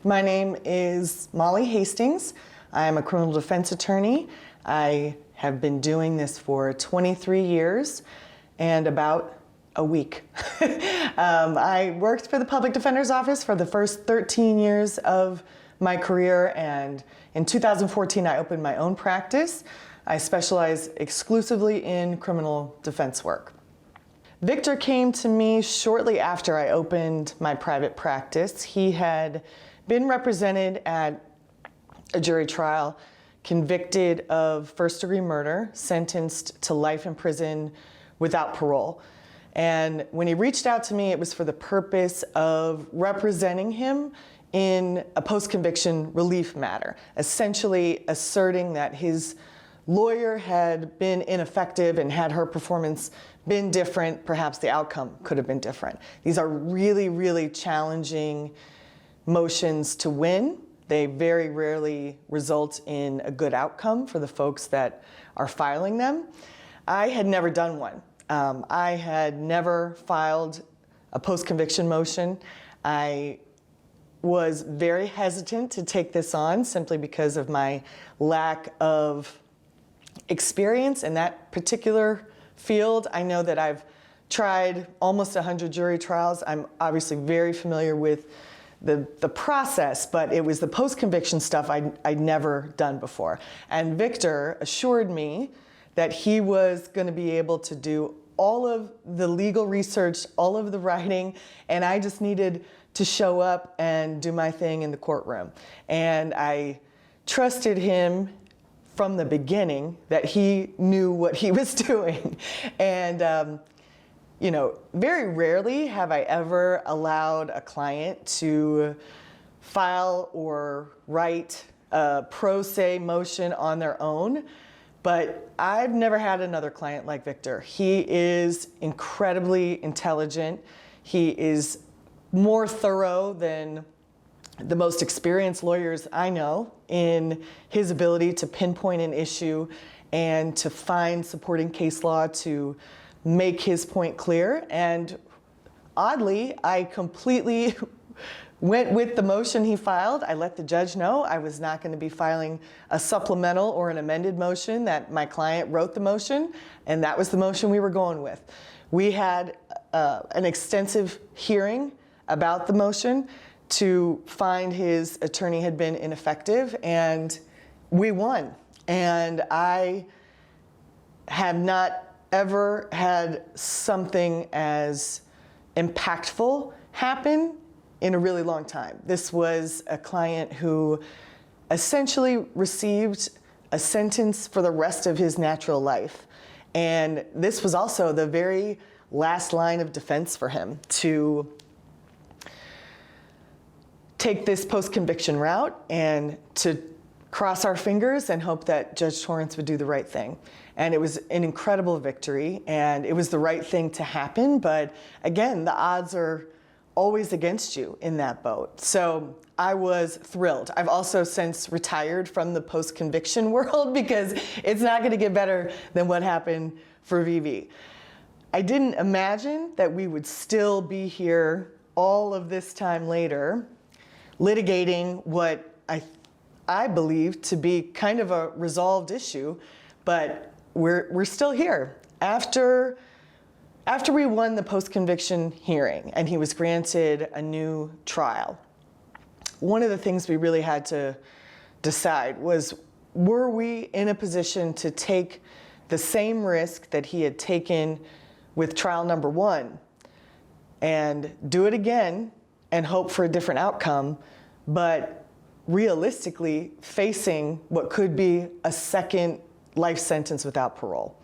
My name is Molly Hastings. I am a criminal defense attorney. I have been doing this for 23 years and about a week. I worked for the public defender's office for the first 13 years of my career, and in 2014 I opened my own practice. I specialize exclusively in criminal defense work. Victor came to me shortly after I opened my private practice. He had been represented at a jury trial, convicted of first-degree murder, sentenced to life in prison without parole. And when he reached out to me, it was for the purpose of representing him in a post-conviction relief matter, essentially asserting that his lawyer had been ineffective, and had her performance been different, perhaps the outcome could have been different. These are really, really challenging motions to win. They very rarely result in a good outcome for the folks that are filing them. I had never done one. I had never filed a post-conviction motion. I was very hesitant to take this on simply because of my lack of experience in that particular field. I know that I've tried almost 100 jury trials. I'm obviously very familiar with the process, but it was the post-conviction stuff I'd never done before. And Victor assured me that he was going to be able to do all of the legal research, all of the writing, and I just needed to show up and do my thing in the courtroom. And I trusted him from the beginning that he knew what he was doing. And you know, very rarely have I ever allowed a client to file or write a pro se motion on their own, but I've never had another client like Victor. He is incredibly intelligent. He is more thorough than the most experienced lawyers I know in his ability to pinpoint an issue and to find supporting case law to make his point clear. And oddly, I completely went with the motion he filed. I let the judge know I was not going to be filing a supplemental or an amended motion, that my client wrote the motion, and that was the motion we were going with. We had an extensive hearing about the motion to find his attorney had been ineffective, and we won. And I have not ever had something as impactful happen in a really long time. This was a client who essentially received a sentence for the rest of his natural life. And this was also the very last line of defense for him, to take this post-conviction route and to cross our fingers and hope that Judge Torrance would do the right thing. And it was an incredible victory, and it was the right thing to happen, but again, the odds are always against you in that boat. So I was thrilled. I've also since retired from the post-conviction world because it's not going to get better than what happened for VV. I didn't imagine that we would still be here all of this time later litigating what I believe to be kind of a resolved issue, but we're still here. After we won the post-conviction hearing and he was granted a new trial, one of the things we really had to decide was, were we in a position to take the same risk that he had taken with trial number one and do it again and hope for a different outcome, but realistically facing what could be a second life sentence without parole.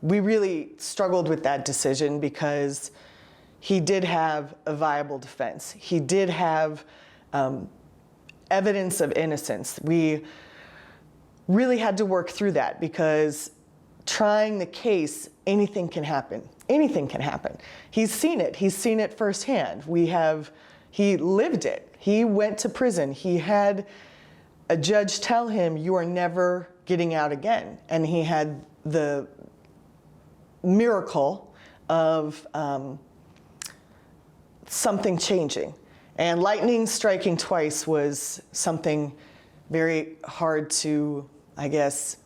We really struggled with that decision because he did have a viable defense. He did have evidence of innocence. We really had to work through that because trying the case, anything can happen. Anything can happen. He's seen it. He's seen it firsthand. He lived it. He went to prison. He had a judge tell him, you are never getting out again. And he had the miracle of something changing. And lightning striking twice was something very hard to, I guess,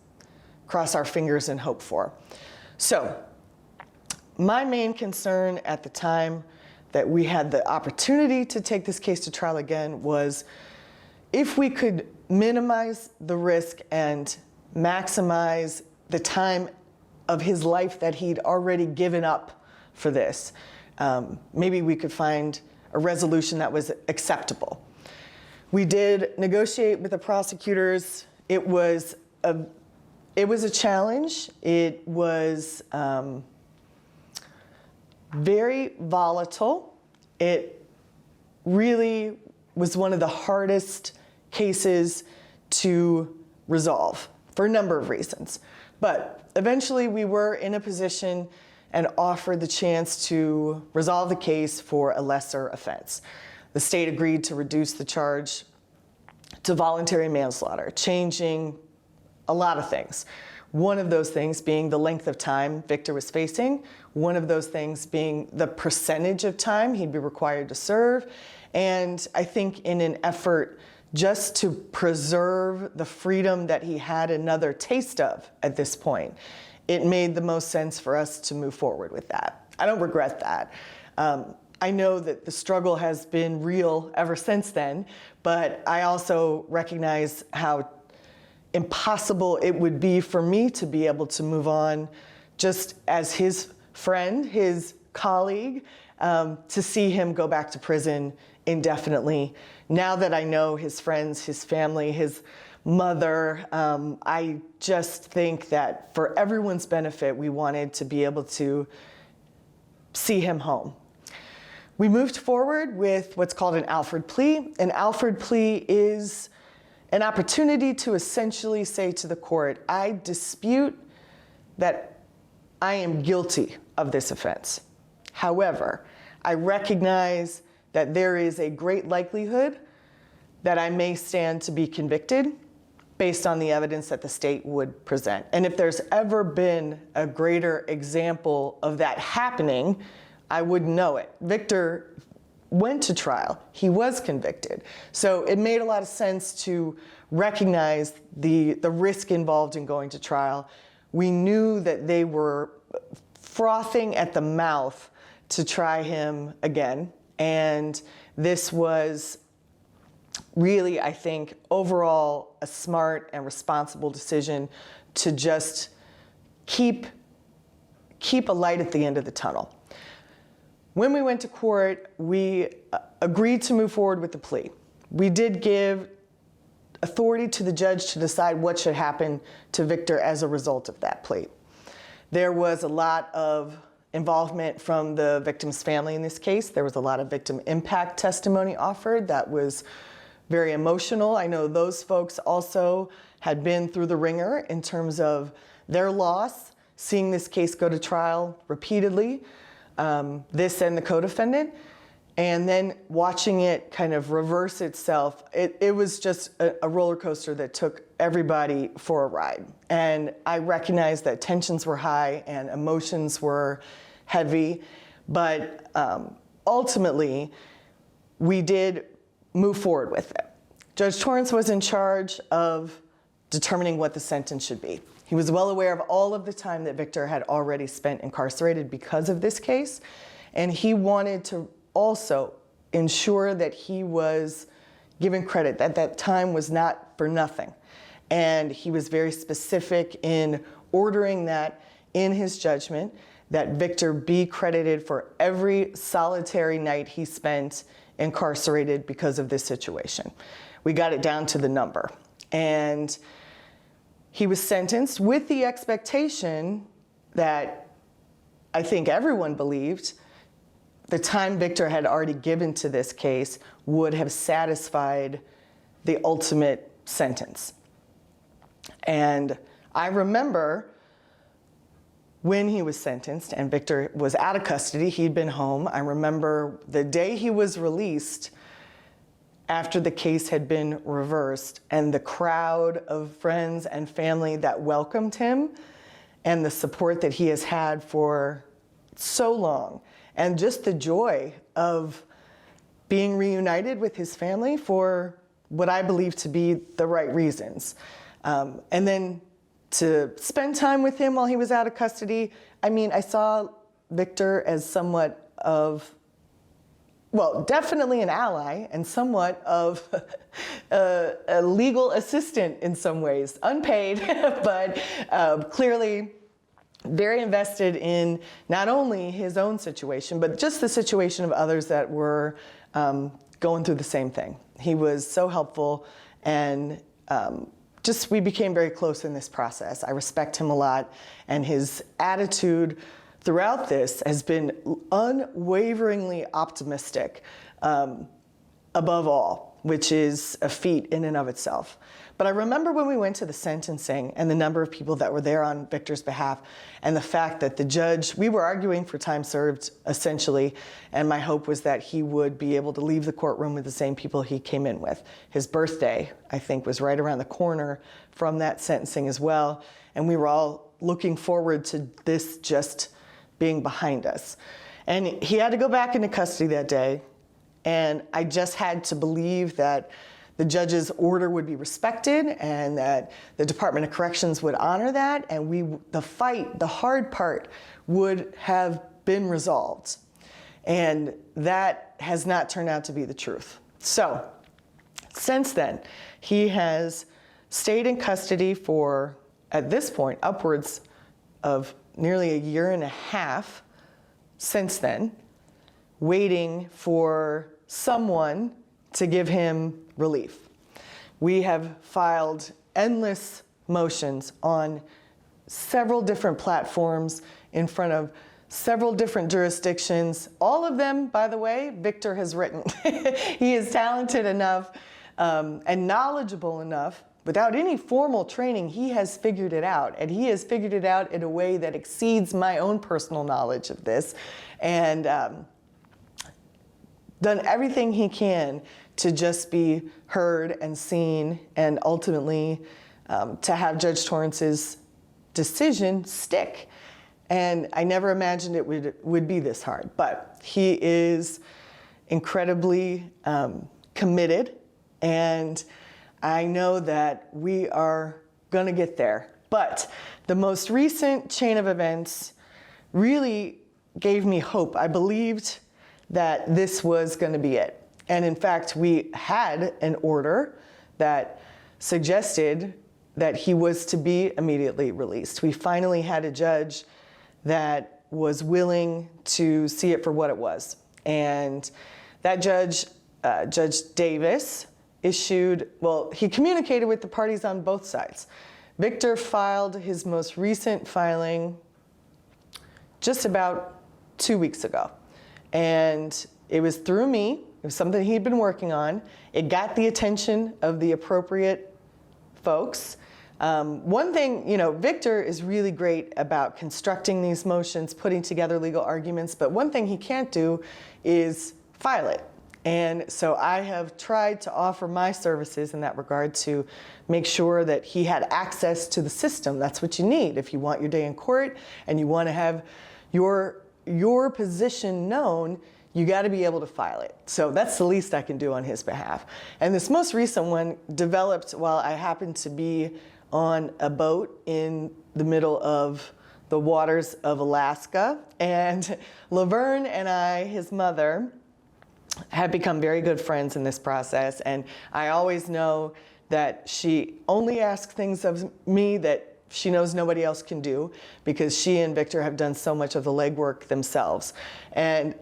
cross our fingers and hope for. So, my main concern at the time that we had the opportunity to take this case to trial again was if we could minimize the risk and maximize the time of his life that he'd already given up for this, maybe we could find a resolution that was acceptable. We did negotiate with the prosecutors. It was a challenge. It was very volatile. It really was one of the hardest cases to resolve for a number of reasons. But eventually we were in a position and offered the chance to resolve the case for a lesser offense. The state agreed to reduce the charge to voluntary manslaughter, changing a lot of things. One of those things being the length of time Victor was facing, one of those things being the percentage of time he'd be required to serve, and I think in an effort just to preserve the freedom that he had another taste of at this point, it made the most sense for us to move forward with that. I don't regret that. I know that the struggle has been real ever since then, but I also recognize how impossible it would be for me to be able to move on just as his friend, his colleague, to see him go back to prison indefinitely. Now that I know his friends, his family, his mother, I just think that for everyone's benefit, we wanted to be able to see him home. We moved forward with what's called an Alford plea. An Alford plea is an opportunity to essentially say to the court, I dispute that I am guilty of this offense. However, I recognize that there is a great likelihood that I may stand to be convicted based on the evidence that the state would present. And if there's ever been a greater example of that happening, I wouldn't know it. Victor went to trial. He was convicted. So it made a lot of sense to recognize the risk involved in going to trial. We knew that they were frothing at the mouth to try him again. And this was really, I think, overall a smart and responsible decision to just keep a light at the end of the tunnel. When we went to court, we agreed to move forward with the plea. We did give authority to the judge to decide what should happen to Victor as a result of that plea. There was a lot of involvement from the victim's family in this case. There was a lot of victim impact testimony offered that was very emotional. I know those folks also had been through the ringer in terms of their loss, seeing this case go to trial repeatedly, this and the co-defendant, and then watching it kind of reverse itself. It was just a roller coaster that took everybody for a ride. And I recognized that tensions were high and emotions were heavy, but ultimately, we did move forward with it. Judge Torrance was in charge of determining what the sentence should be. He was well aware of all of the time that Victor had already spent incarcerated because of this case, and he wanted to also ensure that he was given credit, that that time was not for nothing. And he was very specific in ordering that in his judgment, that Victor be credited for every solitary night he spent incarcerated because of this situation. We got it down to the number. And he was sentenced with the expectation that I think everyone believed the time Victor had already given to this case would have satisfied the ultimate sentence. And I remember when he was sentenced and Victor was out of custody, he'd been home. I remember the day he was released after the case had been reversed, and the crowd of friends and family that welcomed him and the support that he has had for so long, and just the joy of being reunited with his family for what I believe to be the right reasons. And then to spend time with him while he was out of custody. I mean, I saw Victor as somewhat of, well, definitely an ally and somewhat of a legal assistant in some ways, unpaid, but clearly very invested in not only his own situation, but just the situation of others that were going through the same thing. He was so helpful, and we became very close in this process. I respect him a lot, and his attitude throughout this has been unwaveringly optimistic, above all, which is a feat in and of itself. But I remember when we went to the sentencing and the number of people that were there on Victor's behalf, and the fact that the judge, we were arguing for time served essentially, and my hope was that he would be able to leave the courtroom with the same people he came in with. His birthday, I think, was right around the corner from that sentencing as well, and we were all looking forward to this just being behind us. And he had to go back into custody that day, and I just had to believe that the judge's order would be respected and that the Department of Corrections would honor that, and the hard part would have been resolved. And that has not turned out to be the truth. So, since then, he has stayed in custody for, at this point, upwards of nearly a year and a half since then, waiting for someone to give him relief. We have filed endless motions on several different platforms in front of several different jurisdictions. All of them, by the way, Victor has written. He is talented enough and knowledgeable enough. Without any formal training, he has figured it out, and he has figured it out in a way that exceeds my own personal knowledge of this, and done everything he can to just be heard and seen, and ultimately to have Judge Torrance's decision stick. And I never imagined it would be this hard, but he is incredibly committed, and I know that we are going to get there. But the most recent chain of events really gave me hope. I believed that this was going to be it. And in fact, we had an order that suggested that he was to be immediately released. We finally had a judge that was willing to see it for what it was. And that judge, Judge Davis, he communicated with the parties on both sides. Victor filed his most recent filing just about 2 weeks ago. And it was through me. It was something he'd been working on. It got the attention of the appropriate folks. One thing, Victor is really great about constructing these motions, putting together legal arguments, but one thing he can't do is file it. And so I have tried to offer my services in that regard to make sure that he had access to the system. That's what you need if you want your day in court and you want to have your position known. You got to be able to file it. So that's the least I can do on his behalf. And this most recent one developed while I happened to be on a boat in the middle of the waters of Alaska. And Laverne and I, his mother, have become very good friends in this process. And I always know that she only asks things of me that she knows nobody else can do, because she and Victor have done so much of the legwork themselves. And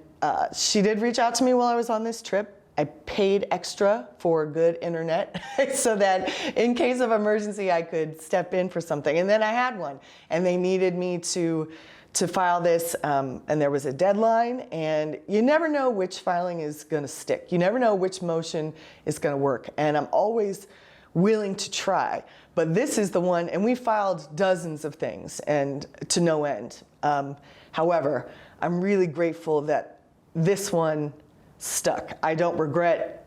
she did reach out to me while I was on this trip. I paid extra for good internet so that in case of emergency, I could step in for something. And then I had one, and they needed me to file this, and there was a deadline, and you never know which filing is going to stick. You never know which motion is going to work, and I'm always willing to try. But this is the one, and we filed dozens of things, and to no end. However, I'm really grateful that this one stuck. I don't regret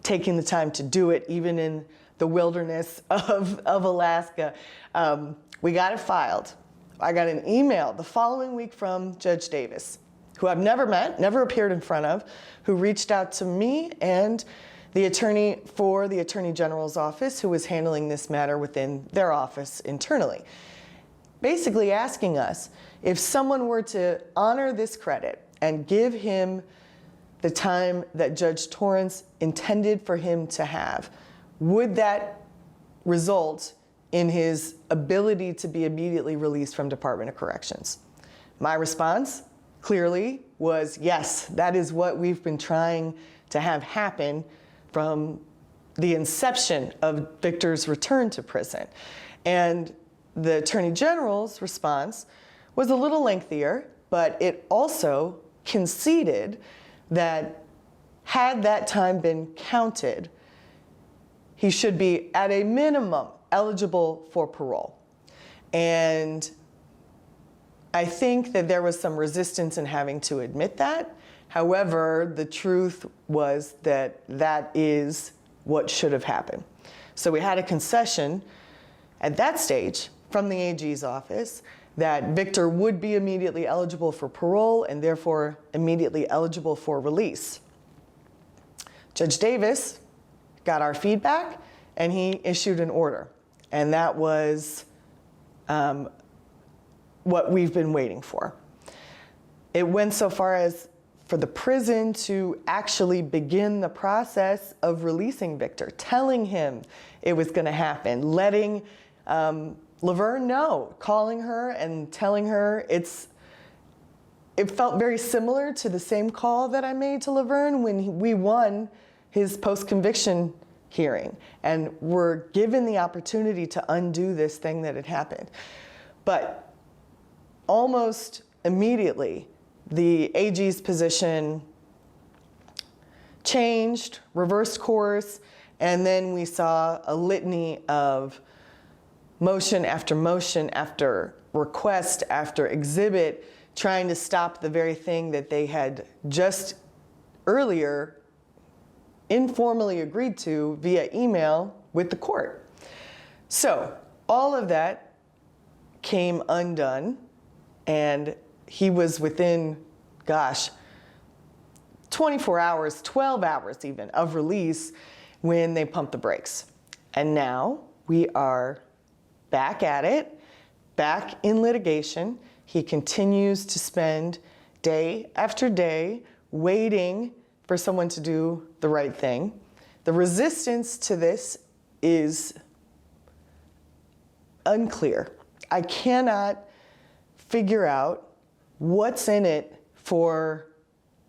taking the time to do it, even in the wilderness of Alaska. We got it filed. I got an email the following week from Judge Davis, who I've never met, never appeared in front of, who reached out to me and the attorney for the Attorney General's office, who was handling this matter within their office internally, basically asking us if someone were to honor this credit and give him the time that Judge Torrance intended for him to have, would that result in his ability to be immediately released from Department of Corrections? My response clearly was yes, that is what we've been trying to have happen from the inception of Victor's return to prison. And the Attorney General's response was a little lengthier, but it also conceded that had that time been counted, he should be at a minimum eligible for parole. And I think that there was some resistance in having to admit that. However, the truth was that that is what should have happened. So we had a concession at that stage from the AG's office that Victor would be immediately eligible for parole and therefore immediately eligible for release. Judge Davis got our feedback and he issued an order. And that was what we've been waiting for. It went so far as for the prison to actually begin the process of releasing Victor, telling him it was going to happen, letting Laverne know, calling her and telling her it felt very similar to the same call that I made to Laverne when we won his post-conviction hearing and were given the opportunity to undo this thing that had happened. But almost immediately, the AG's position changed, reversed course, and then we saw a litany of motion after request after exhibit trying to stop the very thing that they had just earlier informally agreed to via email with the court. So all of that came undone, and he was within, 24 hours, 12 hours even, of release when they pumped the brakes. And now we are back at it, back in litigation. He continues to spend day after day waiting for someone to do the right thing. The resistance to this is unclear. I cannot figure out what's in it for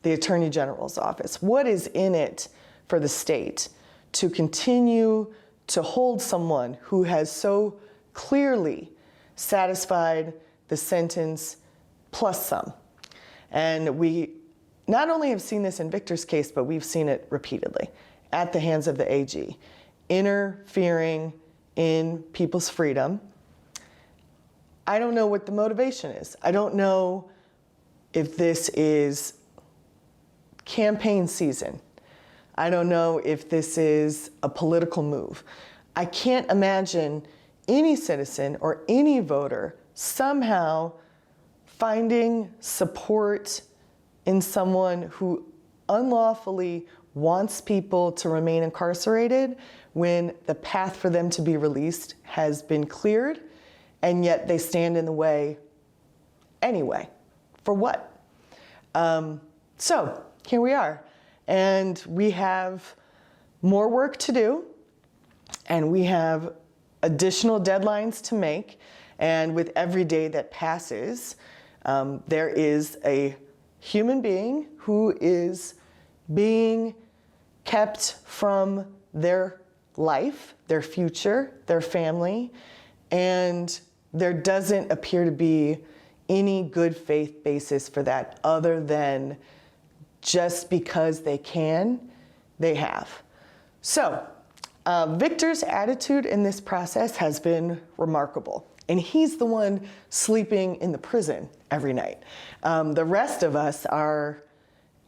the Attorney General's office. What is in it for the state to continue to hold someone who has so clearly satisfied the sentence plus some? And we not only have seen this in Victor's case, but we've seen it repeatedly at the hands of the AG, interfering in people's freedom. I don't know what the motivation is. I don't know if this is campaign season. I don't know if this is a political move. I can't imagine any citizen or any voter somehow finding support in someone who unlawfully wants people to remain incarcerated when the path for them to be released has been cleared, and yet they stand in the way anyway. For what? So here we are, and we have more work to do, and we have additional deadlines to make, and with every day that passes, there is a human being who is being kept from their life, their future, their family, and there doesn't appear to be any good faith basis for that other than just because they can, they have. So Victor's attitude in this process has been remarkable. And he's the one sleeping in the prison every night. The rest of us are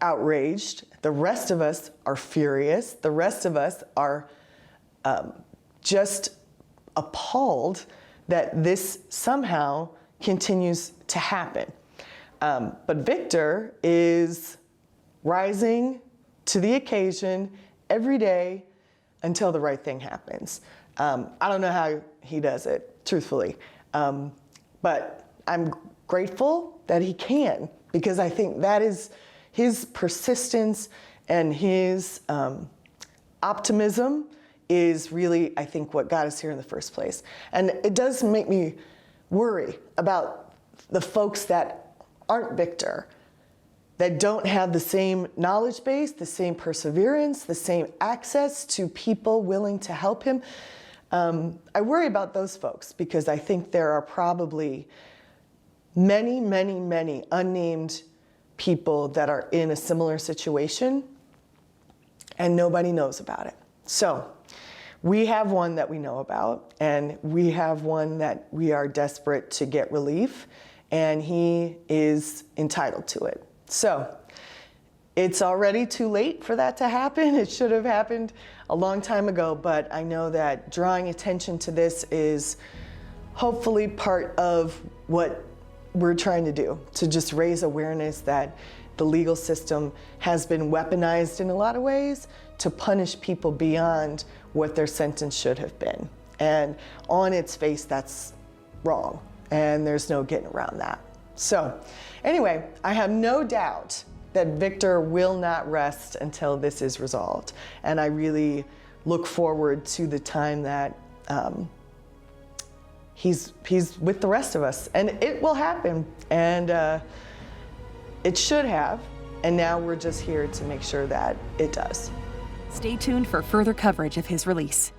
outraged. The rest of us are furious. The rest of us are just appalled that this somehow continues to happen. But Victor is rising to the occasion every day until the right thing happens. I don't know how he does it, truthfully, but I'm grateful that he can, because I think that is his persistence and his optimism is really, I think, what got us here in the first place. And it does make me worry about the folks that aren't Victor, that don't have the same knowledge base, the same perseverance, the same access to people willing to help him. I worry about those folks because I think there are probably many, many, many unnamed people that are in a similar situation and nobody knows about it. So we have one that we know about, and we have one that we are desperate to get relief, and he is entitled to it. So it's already too late for that to happen. It should have happened a long time ago, but I know that drawing attention to this is hopefully part of what we're trying to do, to just raise awareness that the legal system has been weaponized in a lot of ways to punish people beyond what their sentence should have been. And on its face, that's wrong, and there's no getting around that. So anyway, I have no doubt that Victor will not rest until this is resolved. And I really look forward to the time that he's with the rest of us. And it will happen, and it should have. And now we're just here to make sure that it does. Stay tuned for further coverage of his release.